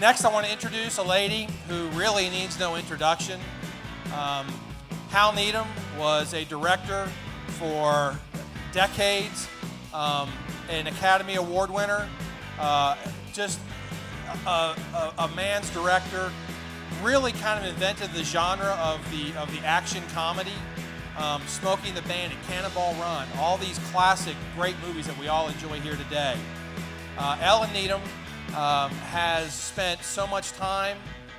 Next, I want to introduce a lady who really needs no introduction. Hal Needham was a director for decades, an Academy Award winner, just a man's director. Really kind of invented the genre of the action comedy. Smokey and the Bandit, Cannonball Run, all these classic great movies that we all enjoy here today. Ellyn Needham has spent so much time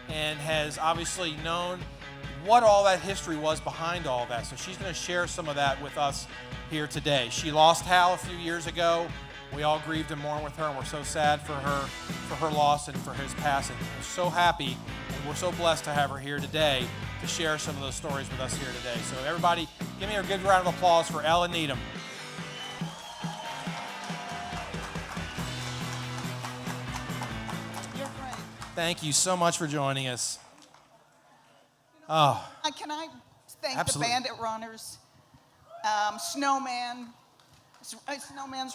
and has obviously known what all that history was behind all that. So she's going to share some of that with us here today. She lost Hal a few years ago. We all grieved and mourned with her, and we're so sad for her loss and for his passing. We're so happy and we're so blessed to have her here today to share some of those stories with us here today. So everybody, give me a good round of applause for Ellyn Needham. Thank you so much for joining us. Oh. Can I thank Absolutely. The Bandit runners, Snowman's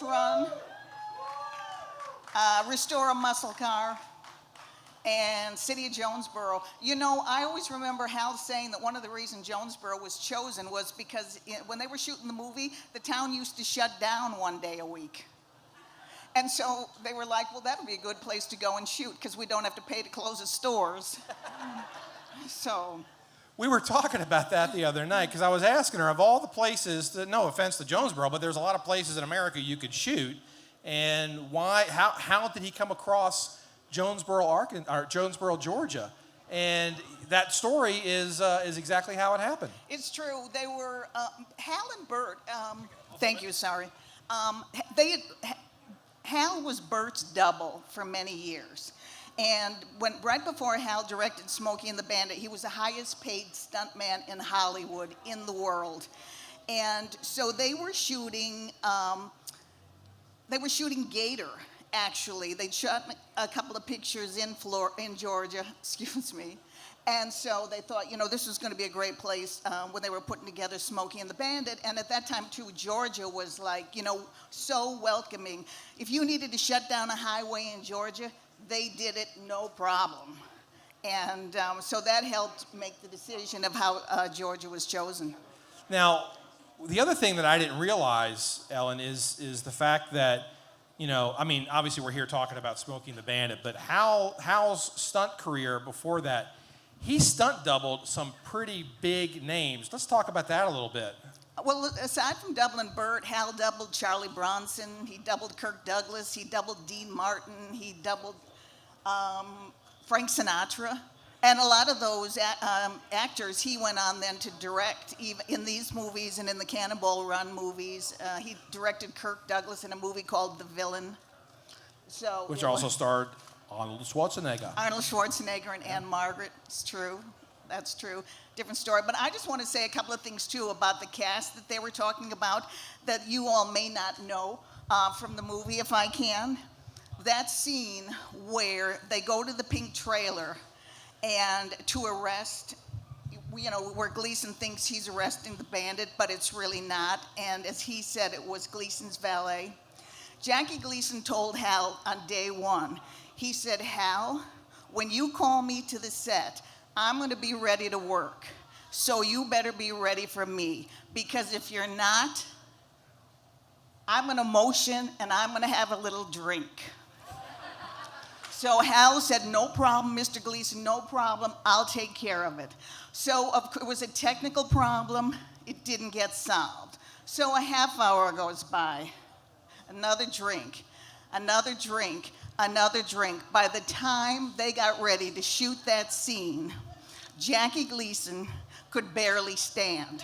Run, Restore a Muscle Car, and City of Jonesboro. You know, I always remember Hal saying that one of the reasons Jonesboro was chosen was because when they were shooting the movie, the town used to shut down one day a week. And so they were like, well, that would be a good place to go and shoot because we don't have to pay to close the stores. So. We were talking about that the other night because I was asking her, of all the places, no offense to Jonesboro, but there's a lot of places in America you could shoot, and why? How did he come across Jonesboro, Georgia? And that story is exactly how it happened. It's true. They were Hal and Bert. Thank you. Sorry. Hal was Bert's double for many years. And right before Hal directed Smokey and the Bandit, he was the highest paid stuntman in Hollywood, in the world. And so they were shooting Gator, actually. They shot a couple of pictures in Georgia, excuse me. And so they thought, you know, this was going to be a great place when they were putting together Smokey and the Bandit. And at that time, too, Georgia was like, you know, so welcoming. If you needed to shut down a highway in Georgia, they did it no problem. And so that helped make the decision of how Georgia was chosen. Now, the other thing that I didn't realize, Ellyn, is the fact that, you know, I mean, obviously we're here talking about Smokey and the Bandit, but Hal's stunt career before that, he stunt doubled some pretty big names. Let's talk about that a little bit. Well, aside from doubling Bert, Hal doubled Charlie Bronson, he doubled Kirk Douglas, he doubled Dean Martin, he doubled Frank Sinatra. And a lot of those actors he went on then to direct, even in these movies and in the Cannonball Run movies. He directed Kirk Douglas in a movie called The Villain. So, which also starred Arnold Schwarzenegger. Arnold Schwarzenegger and Anne Margaret. It's true. That's true. Different story. But I just want to say a couple of things, too, about the cast that they were talking about that you all may not know from the movie, if I can. That scene where they go to the pink trailer and to arrest, you know, where Gleason thinks he's arresting the bandit, but it's really not. And as he said, it was Gleason's valet. Jackie Gleason told Hal on day one, he said, Hal, when you call me to the set, I'm going to be ready to work. So you better be ready for me. Because if you're not, I'm going to motion and I'm going to have a little drink. So Hal said, no problem, Mr. Gleason, no problem. I'll take care of it. So it was a technical problem. It didn't get solved. So a half hour goes by. Another drink, another drink, another drink. By the time they got ready to shoot that scene, Jackie Gleason could barely stand.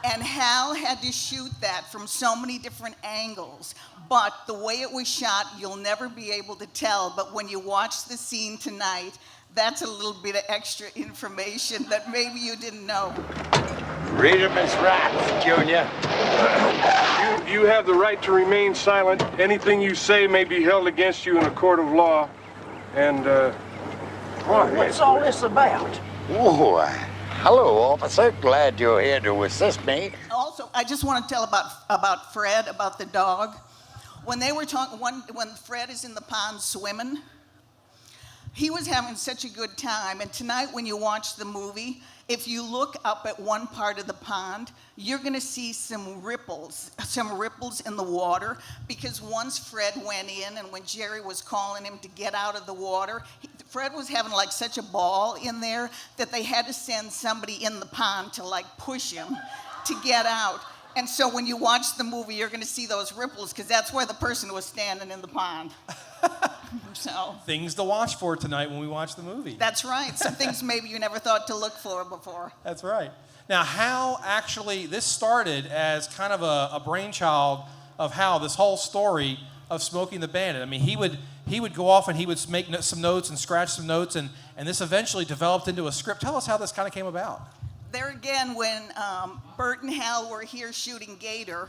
And Hal had to shoot that from so many different angles. But the way it was shot, you'll never be able to tell. But when you watch the scene tonight, that's a little bit of extra information that maybe you didn't know. Read them as rats, Junior. You have the right to remain silent. Anything you say may be held against you in a court of law. And, What's all this about? Oh, hello, officer. Glad you're here to assist me. Also, I just want to tell about Fred, about the dog. When they were talking, when Fred is in the pond swimming, He was having such a good time, and tonight when you watch the movie, if you look up at one part of the pond, you're gonna see some ripples in the water, because once Fred went in, and when Jerry was calling him to get out of the water, Fred was having like such a ball in there that they had to send somebody in the pond to like push him to get out. And so when you watch the movie, you're gonna see those ripples, because that's where the person was standing in the pond. So Things to watch for tonight when we watch the movie. that's right. Some things maybe you never thought to look for before. That's right. Now, Hal actually, this started as kind of a brainchild of Hal, this whole story of Smokey and the Bandit. I mean, he would go off and he would make some notes and scratch some notes, and this eventually developed into a script. Tell us how this kind of came about. There again, when Bert and Hal were here shooting Gator,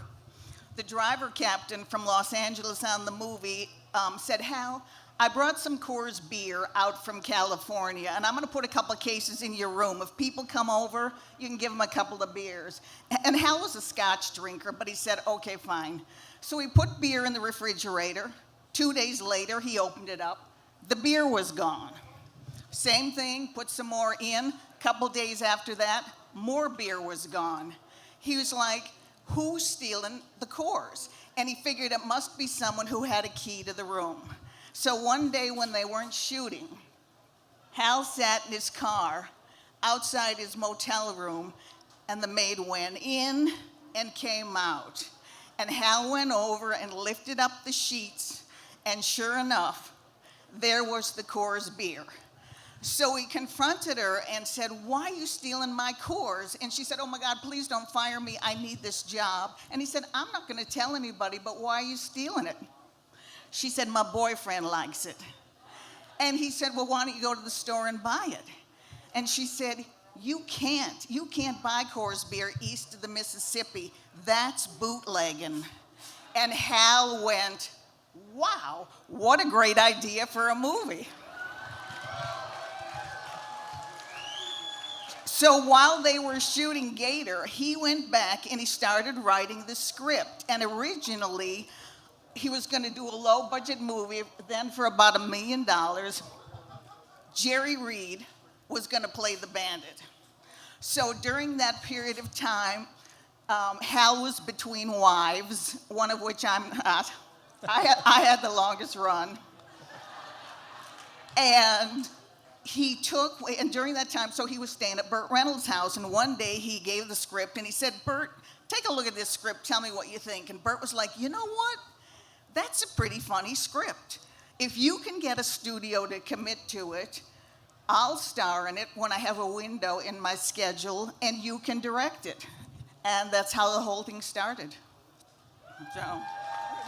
the driver captain from Los Angeles on the movie said, Hal, I brought some Coors beer out from California, and I'm going to put a couple of cases in your room. If people come over, you can give them a couple of beers. And Hal was a Scotch drinker, but he said, okay, fine. So he put beer in the refrigerator. 2 days later, he opened it up. The beer was gone. Same thing, put some more in. Couple days after that, more beer was gone. He was like, who's stealing the Coors? And he figured it must be someone who had a key to the room. So one day when they weren't shooting, Hal sat in his car outside his motel room, and the maid went in and came out. And Hal went over and lifted up the sheets, and sure enough, there was the Coors beer. So he confronted her and said, why are you stealing my Coors? And she said, oh my God, please don't fire me. I need this job. And he said, I'm not going to tell anybody, but why are you stealing it? She said, my boyfriend likes it. And he said, well, why don't you go to the store and buy it? And she said, you can't buy Coors beer east of the Mississippi. That's bootlegging. And Hal went, wow, what a great idea for a movie. So while they were shooting Gator, he went back and he started writing the script. And originally, he was going to do a low-budget movie, then for about $1 million. Jerry Reed was going to play the Bandit. So during that period of time, Hal was between wives, one of which I'm not. I had the longest run. And during that time, so he was staying at Burt Reynolds' house, and one day he gave the script, and he said, Burt, take a look at this script, tell me what you think. And Burt was like, you know what? That's a pretty funny script. If you can get a studio to commit to it, I'll star in it when I have a window in my schedule, and you can direct it. And that's how the whole thing started. So.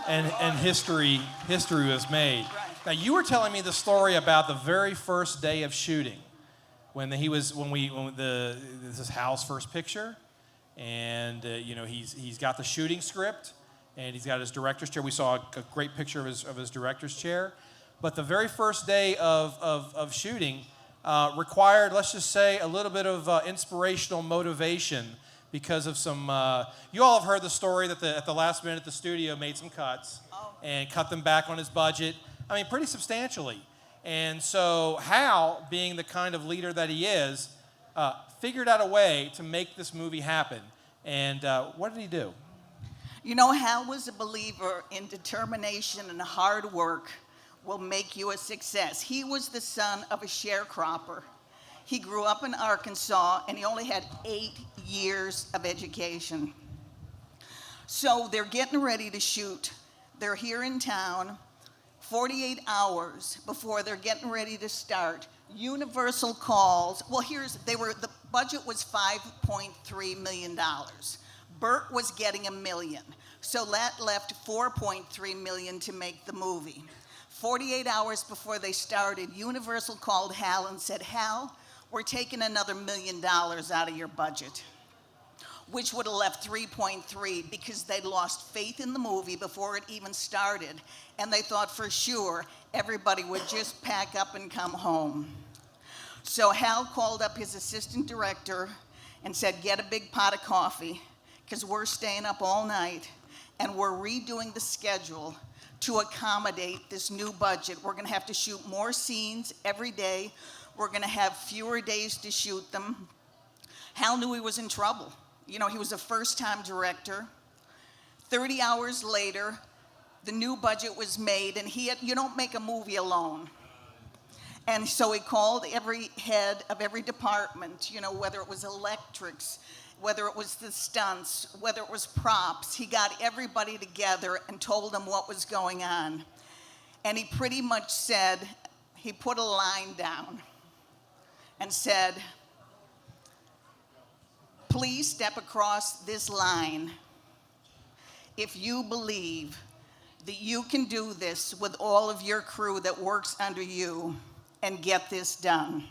And history was made. Right. Now, you were telling me the story about the very first day of shooting, this is Hal's first picture, and he's got the shooting script, and he's got his director's chair. We saw a great picture of his director's chair, but the very first day of shooting required, let's just say, a little bit of inspirational motivation because of some. You all have heard the story that at the last minute the studio made some cuts and cut them back on his budget. I mean, pretty substantially. And so Hal, being the kind of leader that he is, figured out a way to make this movie happen. And what did he do? You know, Hal was a believer in determination and hard work will make you a success. He was the son of a sharecropper. He grew up in Arkansas, and he only had 8 years of education. So they're getting ready to shoot. They're here in town. 48 hours before they're getting ready to start, Universal calls. Well, the budget was $5.3 million. Burt was getting $1 million. So that left $4.3 million to make the movie. 48 hours before they started, Universal called Hal and said, Hal, we're taking another $1 million out of your budget, which would have left 3.3 because they'd lost faith in the movie before it even started, and they thought for sure everybody would just pack up and come home. So Hal called up his assistant director and said, get a big pot of coffee, because we're staying up all night, and we're redoing the schedule to accommodate this new budget. We're going to have to shoot more scenes every day. We're going to have fewer days to shoot them. Hal knew he was in trouble. You know, he was a first-time director. 30 hours later, the new budget was made, and you don't make a movie alone. And so he called every head of every department, you know, whether it was electrics, whether it was the stunts, whether it was props. He got everybody together and told them what was going on. And he pretty much said, he put a line down and said, please step across this line if you believe that you can do this with all of your crew that works under you and get this done.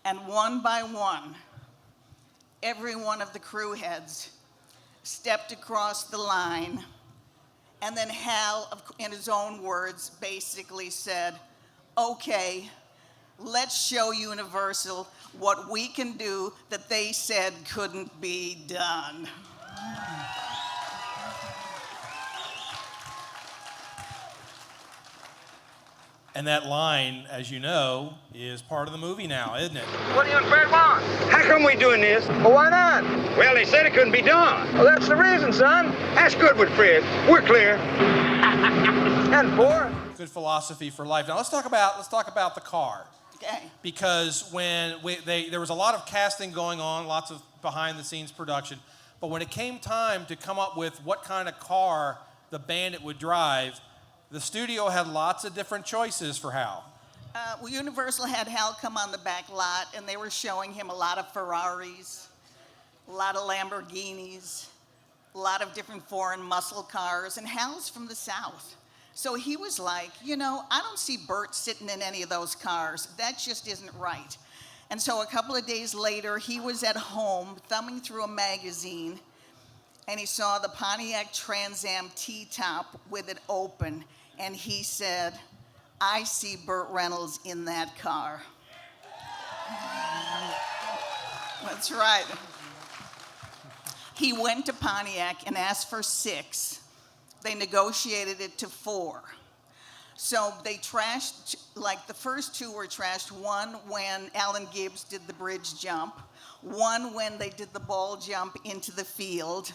And one by one, every one of the crew heads stepped across the line, and then Hal, in his own words, basically said, okay, let's show Universal what we can do that they said couldn't be done. And that line, as you know, is part of the movie now, isn't it? What are you and Fred want? How come we doing this? Well, why not? Well, they said it couldn't be done. Well, that's the reason, son. That's good with Fred. We're clear. And four. Good philosophy for life. Now let's talk about the car. Okay. Because there was a lot of casting going on, lots of behind-the-scenes production, but when it came time to come up with what kind of car the Bandit would drive, the studio had lots of different choices for Hal. Well, Universal had Hal come on the back lot, and they were showing him a lot of Ferraris, a lot of Lamborghinis, a lot of different foreign muscle cars, and Hal's from the South. So he was like, you know, I don't see Bert sitting in any of those cars. That just isn't right. And so a couple of days later, he was at home thumbing through a magazine, and he saw the Pontiac Trans Am T-top with it open, and he said, I see Burt Reynolds in that car. That's right. He went to Pontiac and asked for 6. They negotiated it to 4. So they trashed, like the first 2 were trashed. One when Alan Gibbs did the bridge jump. One when they did the ball jump into the field.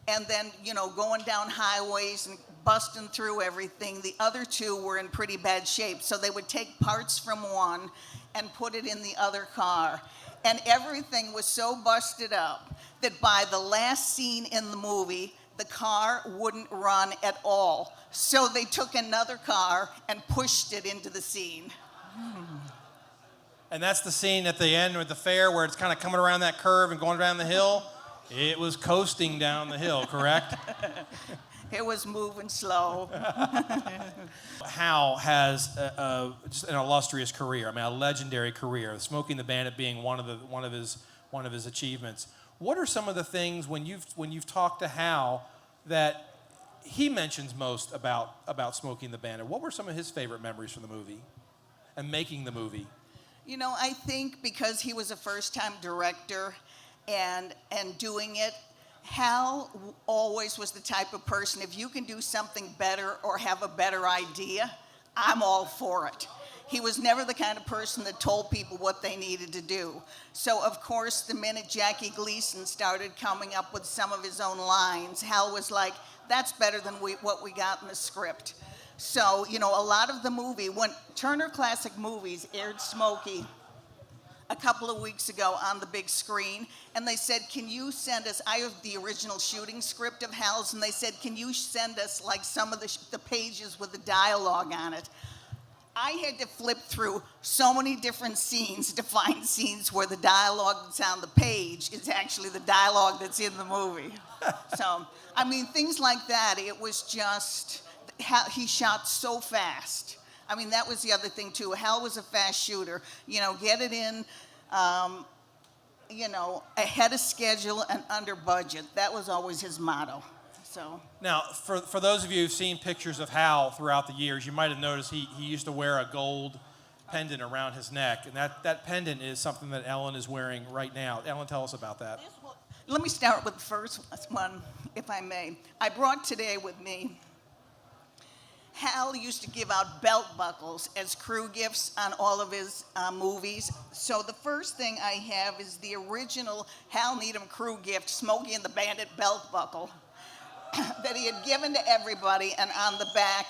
And then, you know, going down highways and busting through everything. The other 2 were in pretty bad shape. So they would take parts from one and put it in the other car. And everything was so busted up that by the last scene in the movie, the car wouldn't run at all. So they took another car and pushed it into the scene. And that's the scene at the end with the fair where it's kind of coming around that curve and going down the hill. It was coasting down the hill, correct? It was moving slow. Hal has just an illustrious career. I mean, a legendary career. Smokey and the Bandit being one of his achievements. What are some of the things when you've talked to Hal that he mentions most about Smokey and the Bandit? What were some of his favorite memories from the movie and making the movie? You know, I think because he was a first-time director and doing it, Hal always was the type of person, if you can do something better or have a better idea, I'm all for it. He was never the kind of person that told people what they needed to do. So, of course, the minute Jackie Gleason started coming up with some of his own lines, Hal was like, that's better than what we got in the script. So, you know, a lot of the movie, when Turner Classic Movies aired Smokey a couple of weeks ago on the big screen, and they said, can you send us, I have the original shooting script of Hal's, and they said, can you send us like some of the pages with the dialogue on it? I had to flip through so many different scenes to find scenes where the dialogue that's on the page is actually the dialogue that's in the movie. So, I mean, things like that, it was just, he shot so fast. I mean, that was the other thing, too. Hal was a fast shooter. You know, get it in, you know, ahead of schedule and under budget. That was always his motto. So. Now, for those of you who've seen pictures of Hal throughout the years, you might have noticed he used to wear a gold pendant around his neck, and that pendant is something that Ellyn is wearing right now. Ellyn, tell us about that. Let me start with the first one, if I may. I brought today with me Hal used to give out belt buckles as crew gifts on all of his movies. So the first thing I have is the original Hal Needham crew gift, Smokey and the Bandit belt buckle, that he had given to everybody, and on the back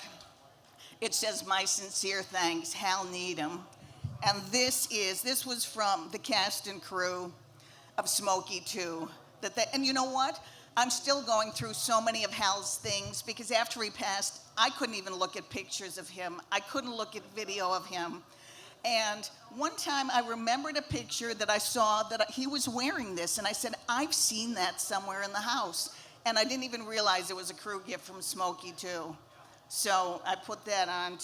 it says, "My sincere thanks, Hal Needham." And this was from the cast and crew of Smokey 2. And you know what? I'm still going through so many of Hal's things, because after he passed, I couldn't even look at pictures of him. I couldn't look at video of him. And one time I remembered a picture that I saw that he was wearing this, and I said, I've seen that somewhere in the house. And I didn't even realize it was a crew gift from Smokey 2. So I put that on,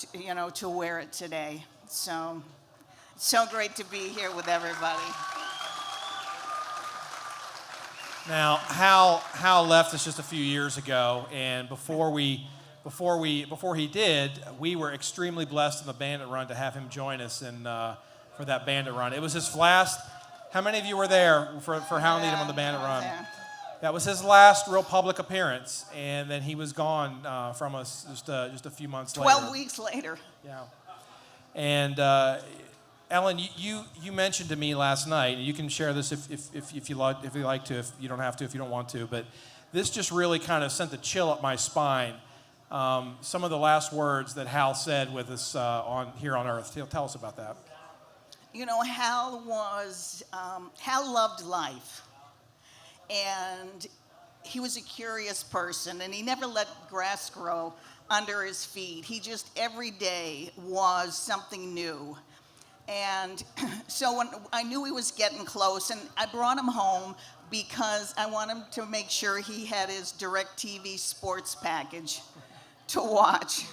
to wear it today. So great to be here with everybody. Now, Hal left us just a few years ago, and before he did, we were extremely blessed in the Bandit run to have him join us for that Bandit run. It was his last. How many of you were there for Hal Needham on the Bandit run? Yeah. That was his last real public appearance, and then he was gone from us just a few months later. 12 weeks later. Yeah. And Ellyn, you mentioned to me last night, and you can share this if you like to, if you don't have to, if you don't want to, but this just really kind of sent a chill up my spine. Some of the last words that Hal said with us here on Earth. Tell us about that. Hal loved life, and he was a curious person, and he never let grass grow under his feet. He just every day was something new. And so when I knew he was getting close, and I brought him home because I wanted him to make sure he had his DirecTV sports package to watch.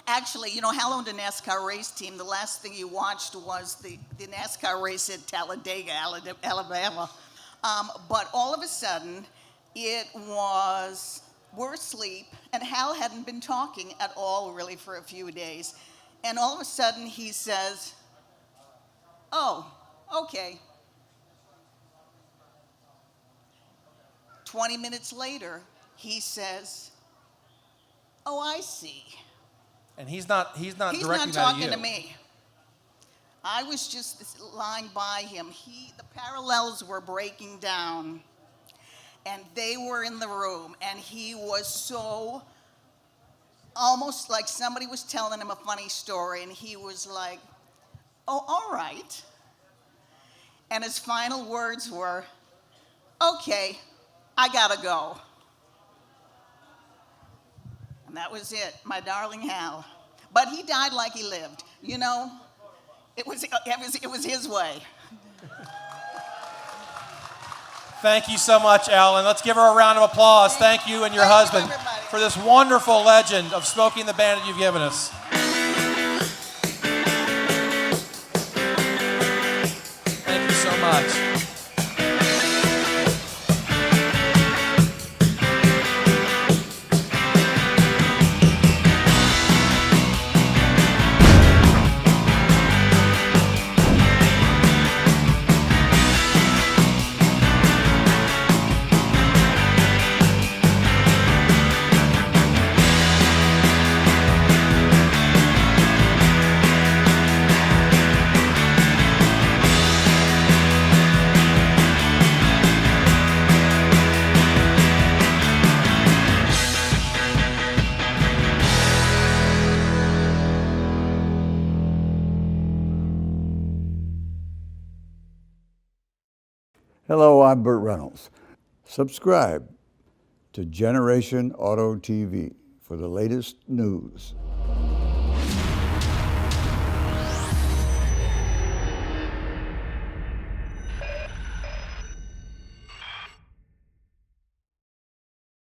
Actually, Hal owned a NASCAR race team. The last thing he watched was the NASCAR race at Talladega, Alabama. But all of a sudden, we're asleep, and Hal hadn't been talking at all really for a few days. And all of a sudden, he says, "Oh, okay." 20 minutes later, he says, "Oh, I see." And he's not directing that at you. He's not talking to me. I was just lying by him. The parallels were breaking down, and they were in the room, and he was so, almost like somebody was telling him a funny story, and he was like, "Oh, all right." And his final words were, "Okay, I gotta go." And that was it, my darling Hal. But he died like he lived. It was his way. Thank you so much, Ellyn. Let's give her a round of applause. Thank you and your husband for this wonderful legend of Smokey and the Bandit you've given us. Thank you so much. Hello, I'm Burt Reynolds. Subscribe to Generation Auto TV for the latest news.